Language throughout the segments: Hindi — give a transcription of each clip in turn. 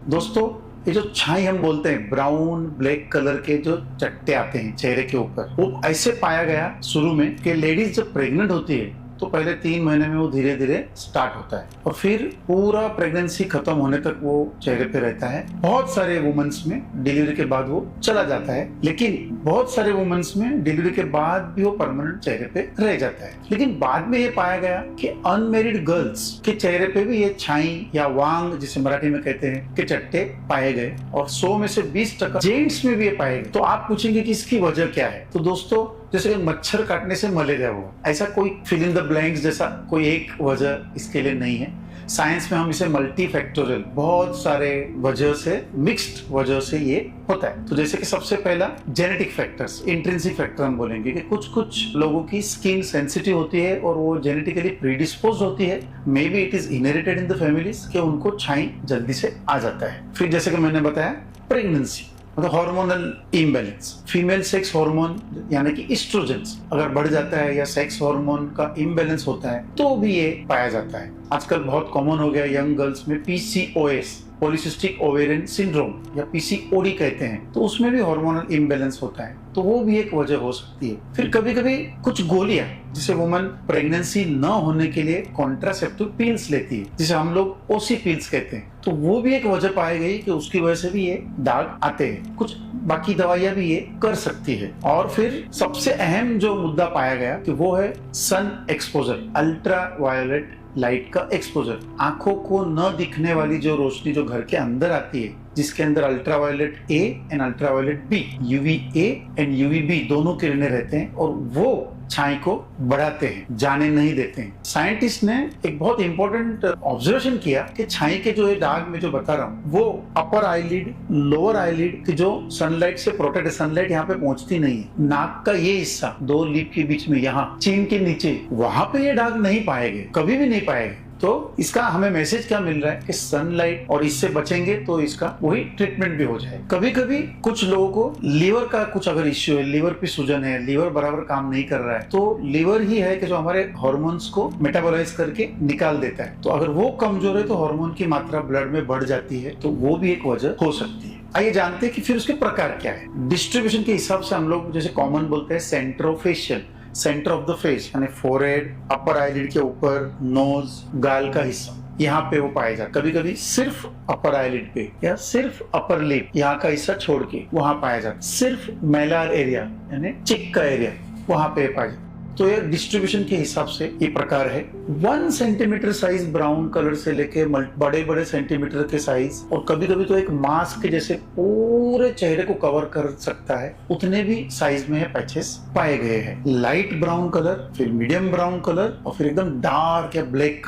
दोस्तों, ये जो छाई हम बोलते हैं, ब्राउन ब्लैक कलर के जो चट्टे आते हैं चेहरे के ऊपर, वो ऐसे पाया गया शुरू में कि लेडीज जब प्रेग्नेंट होती है तो पहले 3 महीने में वो धीरे धीरे स्टार्ट होता है और फिर पूरा प्रेगनेंसी खत्म होने तक वो चेहरे पे रहता है। बहुत सारे वुमेन्स में डिलीवरी के बाद वो चला जाता है, लेकिन बहुत सारे वुमेन्स में डिलीवरी के बाद भी वो परमानेंट चेहरे पे रह जाता है। लेकिन बाद में ये पाया गया कि अनमेरिड गर्ल्स के चेहरे पे भी ये छाई या वांग, जिसे मराठी में कहते हैं, के चट्टे पाए गए और 100 में से 20% जेंट्स में भी ये पाए गए। तो आप पूछेंगे कि इसकी वजह क्या है? तो दोस्तों, जैसे मच्छर काटने से मलेरिया हुआ, ऐसा कोई फिल इन द ब्लैंक्स जैसा कोई एक वजह इसके लिए नहीं है। साइंस में हम इसे मल्टी फैक्टोरियल, बहुत सारे वजह से, मिक्स्ड वजह से ये होता है। तो जैसे कि सबसे पहला जेनेटिक फैक्टर्स, इंट्रिंसिक फैक्टर हम बोलेंगे कि कुछ लोगों की स्किन सेंसिटिव होती है और वो जेनेटिकली प्रीडिस्पोज होती है। May be it is inherited in the families कि उनको छाई जल्दी से आ जाता है। फिर जैसे कि मैंने बताया, प्रेगनेंसी मतलब hormonal imbalance, female sex hormone यानी कि एस्ट्रोजेंस अगर बढ़ जाता है या सेक्स हार्मोन का इम्बैलेंस होता है तो भी ये पाया जाता है। आजकल बहुत कॉमन हो गया यंग गर्ल्स में PCOS, पॉलीसिस्टिक ओवेरियन सिंड्रोम, या PCOD कहते हैं, तो उसमें भी हार्मोनल इम्बैलेंस होता है, तो वो भी एक वजह हो सकती है। फिर कभी कभी कुछ गोलियां जिसे वुमन प्रेगनेंसी न होने के लिए कॉन्ट्रासेप्टिव पिल्स लेती है, जिसे हम लोग OC पिल्स कहते हैं, तो वो भी एक वजह पाई गई कि उसकी वजह से भी ये दाग आते हैं। कुछ बाकी दवाइयां भी ये कर सकती है। और फिर सबसे अहम जो मुद्दा पाया गया कि वो है sun exposure, ultra violet light का एक्सपोजर। आंखों को न दिखने वाली जो रोशनी जो घर के अंदर आती है, जिसके अंदर ultraviolet A and ultraviolet B, UVA and UVB दोनों किरणें रहते हैं और वो छाई को बढ़ाते हैं, जाने नहीं देते हैं। साइंटिस्ट ने एक बहुत इंपॉर्टेंट ऑब्जर्वेशन किया कि छाई के जो दाग में जो बता रहा हूँ, वो अपर आईलिड, लोअर आईलिड की जो सनलाइट से प्रोटेक्ट, सनलाइट यहाँ पे पहुंचती नहीं है। नाक का ये हिस्सा 2 लिप के बीच में, यहाँ चीन के नीचे, वहां पे ये दाग नहीं पाए गए, कभी भी नहीं पाए गए। तो इसका हमें मैसेज क्या मिल रहा है कि सनलाइट और इससे बचेंगे तो इसका वही ट्रीटमेंट भी हो जाए। कभी कभी कुछ लोगों को लीवर का कुछ अगर इश्यू है, लीवर पे सूजन है, लीवर बराबर काम नहीं कर रहा है, तो लीवर ही है कि जो हमारे हार्मोन्स को मेटाबोलाइज करके निकाल देता है। तो अगर वो कमजोर है तो हार्मोन की मात्रा ब्लड में बढ़ जाती है, तो वो भी एक वजह हो सकती है। आइए जानते हैं कि फिर उसके प्रकार क्या है। डिस्ट्रीब्यूशन के हिसाब से हम लोग जैसे कॉमन बोलते हैं सेंट्रोफेशियल, सेंटर ऑफ द फेस यानी फोरहेड, अपर आईलिड के ऊपर, नोज, गाल का हिस्सा, यहाँ पे वो पाए जाते। कभी कभी सिर्फ अपर आईलिड पे या सिर्फ अपर लिप, यहाँ का हिस्सा छोड़ के वहां पाया जाता। सिर्फ मैलार एरिया यानी चिक का एरिया, वहां पे पाया जाता। तो ये डिस्ट्रीब्यूशन के हिसाब से ये प्रकार है। 1 सेंटीमीटर साइज ब्राउन कलर से लेके बड़े बड़े सेंटीमीटर के साइज, और कभी कभी तो एक मास्क के जैसे पूरे चेहरे को कवर कर सकता है, उतने भी साइज में है पैचेस पाए गए हैं। लाइट ब्राउन कलर, फिर मीडियम ब्राउन कलर और फिर एकदम डार्क या ब्लैक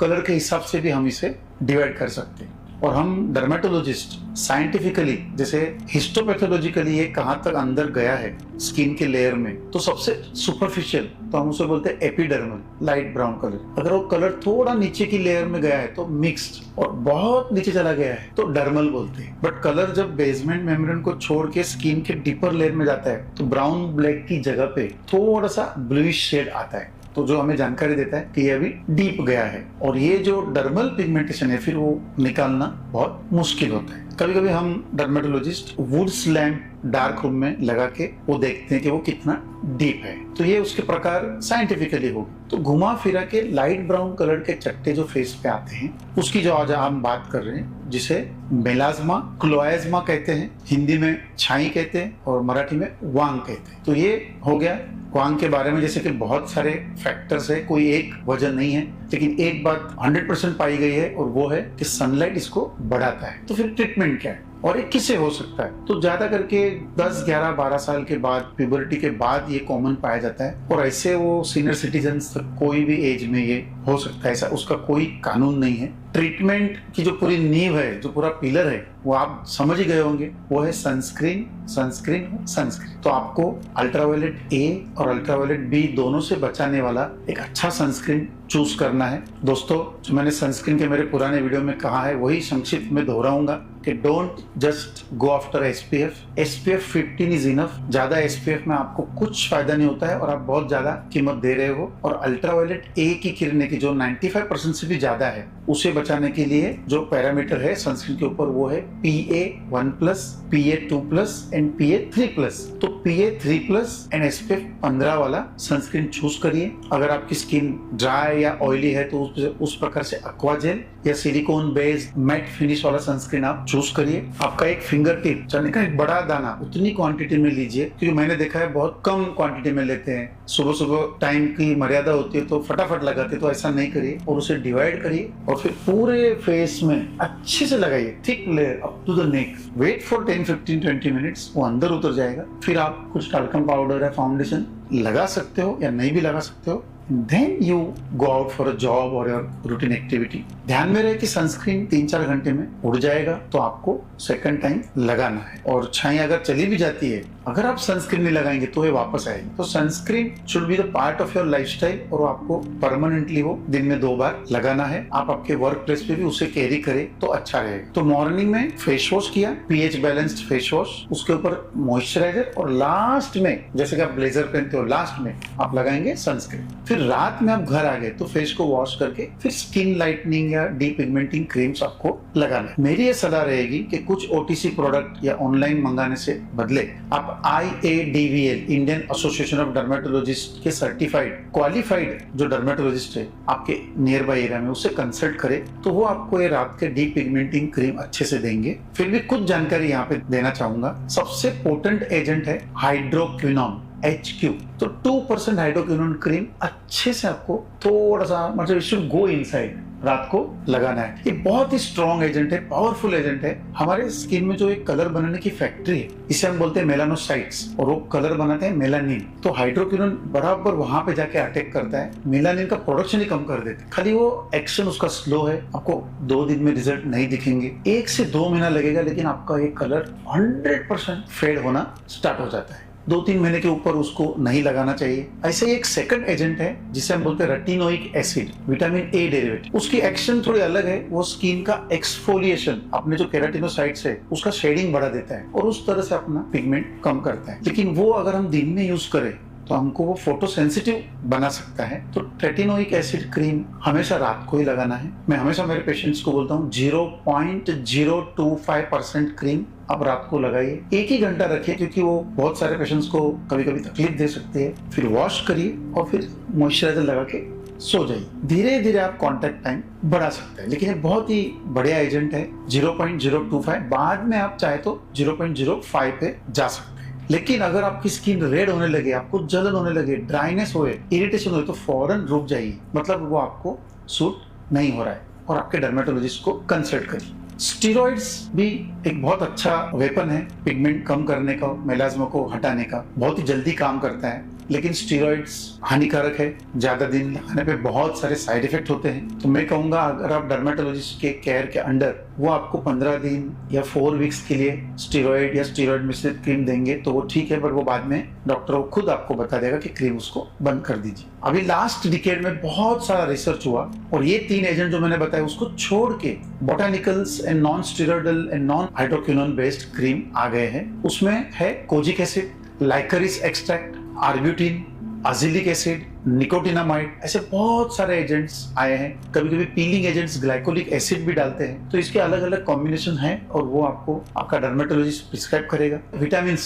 कलर के हिसाब से भी हम इसे डिवाइड कर सकते हैं। और हम डर्मेटोलॉजिस्ट साइंटिफिकली, जैसे हिस्टोपैथोलॉजिकली ये कहाँ तक अंदर गया है स्किन के लेयर में, तो सबसे सुपरफिशियल तो हम उसे बोलते हैं एपिडर्मल लाइट ब्राउन कलर। अगर वो कलर थोड़ा नीचे की लेयर में गया है तो मिक्स्ड, और बहुत नीचे चला गया है तो डर्मल बोलते हैं। बट कलर जब बेसमेंट मेम्ब्रेन को छोड़ के स्किन के डीपर लेयर में जाता है तो ब्राउन ब्लैक की जगह पे थोड़ा सा ब्लूइश शेड आता है, तो जो हमें जानकारी देता है कि ये अभी डीप गया है। और ये जो डर्मल पिगमेंटेशन है फिर वो निकालना बहुत मुश्किल होता है। कभी कभी हम dermatologist Wood's lamp dark room में लगा के वो देखते हैं कि वो कितना डीप है। तो ये उसके प्रकार साइंटिफिकली होगी। तो घुमा फिरा के लाइट ब्राउन कलर के चट्टे जो फेस पे आते हैं, उसकी जो आज हम बात कर रहे हैं, जिसे मेलाज्मा, क्लोएज्मा कहते हैं, हिंदी में छाई कहते हैं और मराठी में वांग कहते हैं। तो ये हो गया वांग के बारे में। जैसे कि बहुत सारे फैक्टर्स है, कोई एक वजह नहीं है, लेकिन एक बात 100% पाई गई है और वो है कि सनलाइट इसको बढ़ाता है। तो फिर ट्रीटमेंट क्या है और ये किससे हो सकता है? तो ज्यादा करके 10, 11, 12 साल के बाद, प्यूबर्टी के बाद ये कॉमन पाया जाता है, और ऐसे वो सीनियर सिटीजन तक कोई भी एज में ये हो सकता है, ऐसा उसका कोई कानून नहीं है। ट्रीटमेंट की जो पूरी नींव है, जो पूरा पिलर है, वो आप समझ ही गए होंगे, वो है सनस्क्रीन, सनस्क्रीन, सनस्क्रीन। तो आपको अल्ट्रावायलेट A और अल्ट्रावायलेट B दोनों से बचाने वाला एक अच्छा सनस्क्रीन चूज करना है। दोस्तों, जो मैंने सनस्क्रीन के मेरे पुराने वीडियो में कहा है वही संक्षिप्त में दोहराऊंगा कि don't just go after SPF 15 is enough. ज्यादा SPF में आपको कुछ फायदा नहीं होता है और आप बहुत ज्यादा कीमत दे रहे हो। और अल्ट्रावायलेट A की किरणें की जो 95% से भी ज्यादा है उसे बचाने के लिए जो पैरामीटर है सनस्क्रीन के ऊपर वो है PA1+, PA2+ एंड PA3+। तो PA3+ एंड SPF 15 वाला सनस्क्रीन चूज करिए। अगर आपकी स्किन ड्राई या ऑयली है तो उस प्रकार से एक्वा जेल या सिलिकॉन बेस्ड मैट फिनिश वाला सनस्क्रीन आप चूज करिए। आपका एक फिंगर टिप चने का एक बड़ा दाना उतनी क्वांटिटी में लीजिए, क्योंकि मैंने देखा है बहुत कम क्वांटिटी में लेते हैं। सुबह सुबह टाइम की मर्यादा होती है तो फटाफट लगाते, तो ऐसा नहीं करिए और उसे डिवाइड करिए और फिर पूरे फेस में अच्छे से लगाइए, thick layer up to the neck. Wait for 10, 15, 20 minutes, वो अंदर उतर जाएगा। फिर आप कुछ टाल्कम पाउडर या फाउंडेशन लगा सकते हो या नहीं भी लगा सकते हो। Then you go out for a job or your routine activity। ध्यान में रहे कि सनस्क्रीन 3-4 घंटे में उड़ जाएगा, तो आपको सेकंड टाइम लगाना है। और छाई अगर चली भी जाती है, अगर आप सनस्क्रीन नहीं लगाएंगे तो ये वापस आएगी। तो sunscreen should be the part of your lifestyle और आपको परमानेंटली वो दिन में 2 बार लगाना है। आप आपके वर्क प्लेस पे भी उसे कैरी करें तो अच्छा रहेगा। तो मॉर्निंग में फेस वॉश किया, pH बैलेंस्ड फेस वॉश, उसके ऊपर मॉइस्चराइजर और लास्ट में जैसे कि आप ब्लेजर पहनते हो लास्ट में आप लगाएंगे सनस्क्रीन। फिर रात में आप घर आ गए तो फेस को वॉश करके फिर स्किन लाइटनिंग या डी पिगमेंटिंग क्रीम्स आपको लगाना है। मेरी ये सलाह रहेगी कि कुछ OTC प्रोडक्ट या ऑनलाइन मंगाने से बदले आप IADVL Indian association of dermatologist के सर्टिफाइड क्वालिफाइड जो डर्मेटोलॉजिस्ट है आपके नियर बाय एरिया में, उससे कंसल्ट करें तो वो आपको ये रात के डी पिगमेंटिंग क्रीम अच्छे से देंगे। फिर भी कुछ जानकारी यहाँ पे देना चाहूंगा। सबसे पोटेंट एजेंट है हाइड्रोक्विनोन HQ। तो 2% हाइड्रोक्विनोन क्रीम अच्छे से आपको थोड़ा सा मतलब इट शुड गो इनसाइड रात को लगाना है। ये बहुत ही स्ट्रॉन्ग एजेंट है, पावरफुल एजेंट है। हमारे स्किन में जो एक कलर बनाने की फैक्ट्री है, इसे हम बोलते हैं मेलानोसाइट्स, और वो कलर बनाते हैं मेलानिन। तो हाइड्रोक्विनोन बराबर वहां पे जाके अटैक करता है, मेलानिन का प्रोडक्शन ही कम कर देता है। खाली वो एक्शन उसका स्लो है, आपको 2 दिन में रिजल्ट नहीं दिखेंगे, 1 से 2 महीना लगेगा, लेकिन आपका ये कलर 100% फेड होना स्टार्ट हो जाता है। 2-3 महीने के ऊपर उसको नहीं लगाना चाहिए। ऐसे ही एक सेकंड एजेंट है जिसे हम बोलते हैं retinoic acid, vitamin A derivative. उसकी एक्शन थोड़ी अलग है, वो स्किन का एक्सफोलिएशन, अपने जो केराटिनोसाइट्स है उसका शेडिंग बढ़ा देता है और उस तरह से अपना पिगमेंट कम करता है। लेकिन वो अगर हम दिन में यूज करें तो हमको वो फोटो सेंसिटिव बना सकता है। तो रेटिनोइक एसिड क्रीम हमेशा रात को ही लगाना है। मैं हमेशा मेरे पेशेंट्स को बोलता हूँ 0.025% क्रीम आप रात को लगाइए, 1 ही घंटा रखिए, क्योंकि वो बहुत सारे पेशेंट्स को कभी कभी तकलीफ दे सकती है। फिर वॉश करिए और फिर मॉइस्चराइजर लगा के सो जाइए। धीरे धीरे आप कॉन्टैक्ट टाइम बढ़ा सकते हैं, लेकिन ये बहुत ही बढ़िया एजेंट है। 0.025, बाद में आप चाहे तो 0.05 पे जा सकते हैं। लेकिन अगर आपकी स्किन रेड होने लगे, आपको जलन होने लगे, ड्राइनेस होए, इरिटेशन होए, तो फौरन रुक जाइए, मतलब वो आपको सूट नहीं हो रहा है और आपके डर्मेटोलॉजिस्ट को कंसल्ट करिए। स्टीरॉइड्स भी एक बहुत अच्छा वेपन है पिगमेंट कम करने का, मेलाज्मा को हटाने का, बहुत ही जल्दी काम करता है। लेकिन स्टीरॉइड्स हानिकारक है, ज्यादा दिन लगाने पे बहुत सारे साइड इफेक्ट होते हैं। तो मैं कहूंगा अगर आप डर्मेटोलॉजिस्ट के केयर के अंडर वो आपको 15 दिन या 4 वीक्स के लिए स्टीरॉइड या स्टीरॉइड मिश्रित क्रीम देंगे तो वो ठीक है, बट वो बाद में डॉक्टर वो खुद आपको बता देगा कि क्रीम उसको बंद कर दीजिए। अभी लास्ट डिकेड में बहुत सारा रिसर्च हुआ और ये 3 एजेंट जो मैंने बताया उसको छोड़ के botanicals and non steroidal and non hydroquinone based cream आ गए हैं। उसमें है kojic acid, liquorice extract, arbutin, azelaic acid, nicotinamide, ऐसे बहुत सारे एजेंट्स आए हैं। कभी कभी पीलिंग एजेंट्स ग्लाइकोलिक एसिड भी डालते हैं। तो इसके अलग अलग कॉम्बिनेशन है और वो आपको आपका डर्मेटोलॉजिस्ट प्रिस्क्राइब करेगा। विटामिन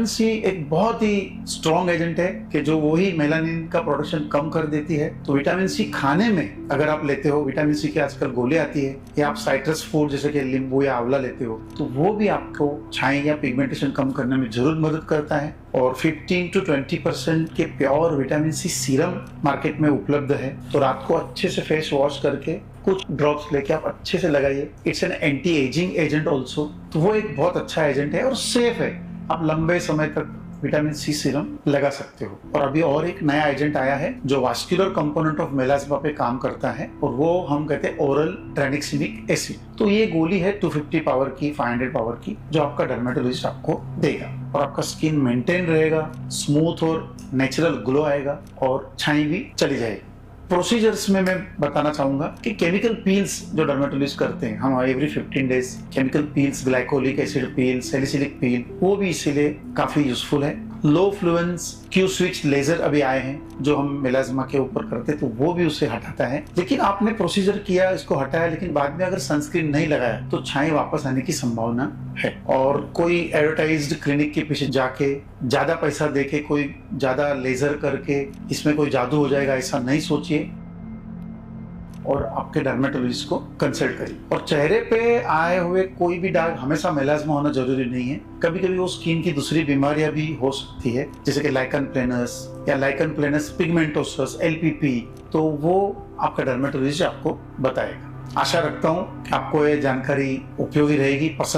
सी एक बहुत ही स्ट्रॉन्ग एजेंट है कि जो वही मेलानिन का प्रोडक्शन कम कर देती है। तो विटामिन सी खाने में अगर आप लेते हो, विटामिन सी की आजकल गोली आती है, या आप साइट्रस फूड जैसे कि नींबू या आंवला लेते हो, तो वो भी आपको छाई या पिगमेंटेशन कम करने में जरूर मदद करता है। और 15 to 20% के pure vitamin C serum market में उपलब्ध है। तो रात को अच्छे से फेस वॉश करके कुछ ड्रॉप्स लेके आप अच्छे से लगाइए। It's an anti ageing agent also, तो वो एक बहुत अच्छा एजेंट है और सेफ है। आप लंबे समय तक विटामिन सी सीरम लगा सकते हो। और अभी और एक नया एजेंट आया है जो वास्कुलर कंपोनेंट ऑफ मेलाज्मा पे काम करता है और वो हम कहते हैं ओरल ट्राइनिक्सिलिक एसिड। तो ये गोली है 250 पावर की, 500 पावर की, जो आपका डर्मेटोलॉजिस्ट आपको देगा और आपका स्किन मेंटेन रहेगा, स्मूथ और नेचुरल ग्लो आएगा और छाई भी चली जाएगी। प्रोसीजर्स में मैं बताना चाहूंगा कि केमिकल पील्स जो डर्मेटोलॉजिस्ट करते हैं, हम every 15 days chemical peels, glycolic acid peel, salicylic peel, वो भी इसीलिए काफी यूजफुल है। Low fluence Q switch laser अभी आए हैं जो हम मेलाज्मा के ऊपर करते तो वो भी उसे हटाता है। लेकिन आपने प्रोसीजर किया, इसको हटाया, लेकिन बाद में अगर सनस्क्रीन नहीं लगाया तो छाई वापस आने की संभावना है। और कोई एडवर्टाइज्ड क्लिनिक के पीछे जाके ज्यादा पैसा देके कोई ज्यादा लेजर करके इसमें कोई जादू हो जाएगा ऐसा नहीं सोचिए, और आपके डर्मेटोलॉजिस्ट को कंसल्ट करिए। और चेहरे पे आए हुए कोई भी दाग हमेशा मेलाज्मा होना जरूरी नहीं है, कभी कभी वो स्किन की दूसरी बीमारियां भी हो सकती है, जैसे कि लाइकन प्लेनस या लाइकन प्लेनस पिगमेंटोसस, LPP, तो वो आपका डर्मेटोलॉजिस्ट आपको बताएगा। आशा रखता हूँ कि आपको ये जानकारी उपयोगी रहेगी, पसंद